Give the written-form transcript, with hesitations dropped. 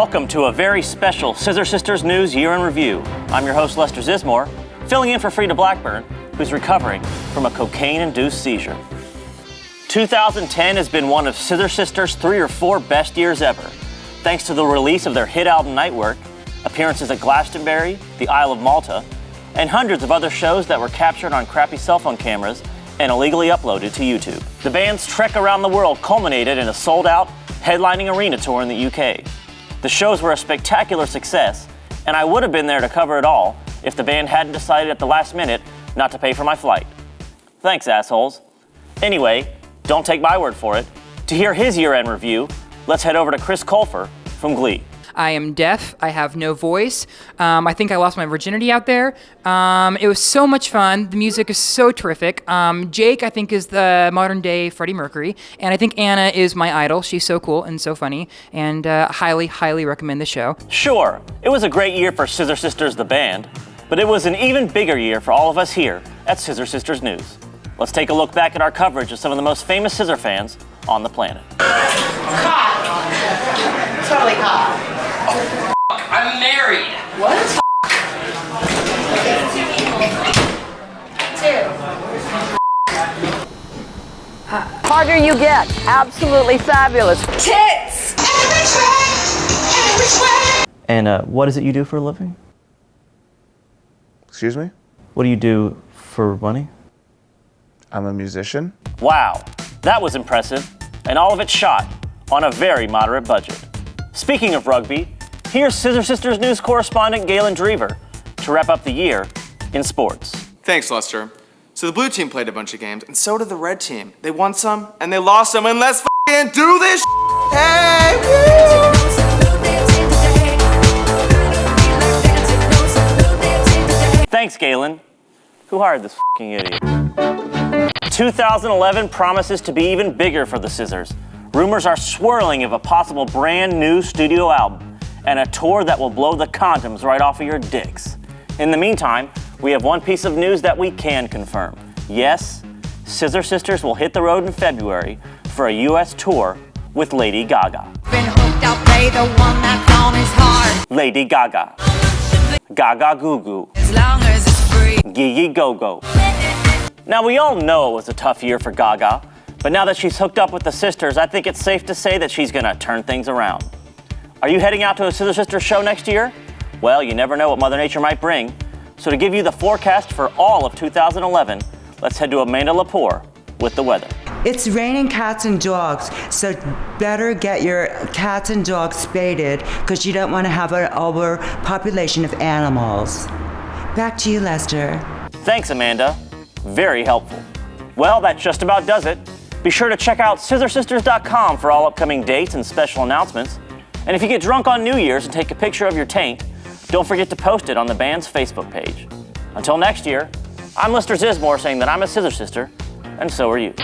Welcome to a very special Scissor Sisters News Year in Review. I'm your host, Lester Zizmore, filling in for Frida Blackburn, who's recovering from a cocaine-induced seizure. 2010 has been one of Scissor Sisters' 3 or 4 best years ever, thanks to the release of their hit album Nightwork, appearances at Glastonbury, the Isle of Malta, and hundreds of other shows that were captured on crappy cell phone cameras and illegally uploaded to YouTube. The band's trek around the world culminated in a sold-out, headlining arena tour in the UK. The shows were a spectacular success, and I would have been there to cover it all if the band hadn't decided at the last minute not to pay for my flight. Thanks, assholes. Anyway, don't take my word for it. To hear his year-end review, let's head over to Chris Colfer from Glee. I am deaf. I have no voice. I think I lost my virginity out there. It was so much fun. The music is so terrific. Jake, I think, is the modern-day Freddie Mercury. And I think Anna is my idol. She's so cool and so funny. And highly, highly recommend the show. Sure, it was a great year for Scissor Sisters the band, but it was an even bigger year for all of us here at Scissor Sisters News. Let's take a look back at our coverage of some of the most famous Scissor fans on the planet. Hot. Totally hot. Oh, I'm married. What? Harder you get. Absolutely fabulous. Tits! And what is it you do for a living? Excuse me? What do you do for money? I'm a musician. Wow, that was impressive, and all of it shot on a very moderate budget. Speaking of rugby, here's Scissor Sisters News correspondent Galen Drever to wrap up the year in sports. Thanks, Lester. So the blue team played a bunch of games, and so did the red team. They won some, and they lost some, and let's f***ing do this Hey, woo! Thanks, Galen. Who hired this f***ing idiot? 2011 promises to be even bigger for the Scissors. Rumors are swirling of a possible brand new studio album and a tour that will blow the condoms right off of your dicks. In the meantime, we have one piece of news that we can confirm. Yes, Scissor Sisters will hit the road in February for a US tour with Lady Gaga. Been hooked up, play the one that's on his heart. Lady Gaga. Gaga Goo Goo. As long as it's free. Gigi Go Go. Now, we all know it was a tough year for Gaga, but now that she's hooked up with the sisters, I think it's safe to say that she's gonna turn things around. Are you heading out to a Scissor Sisters show next year? Well, you never know what Mother Nature might bring. So to give you the forecast for all of 2011, let's head to Amanda Lepore with the weather. It's raining cats and dogs, so better get your cats and dogs spaded because you don't want to have an overpopulation of animals. Back to you, Lester. Thanks, Amanda. Very helpful. Well, that just about does it. Be sure to check out scissorsisters.com for all upcoming dates and special announcements. And if you get drunk on New Year's and take a picture of your taint, don't forget to post it on the band's Facebook page. Until next year, I'm Lester Zizmore saying that I'm a Scissor Sister, and so are you.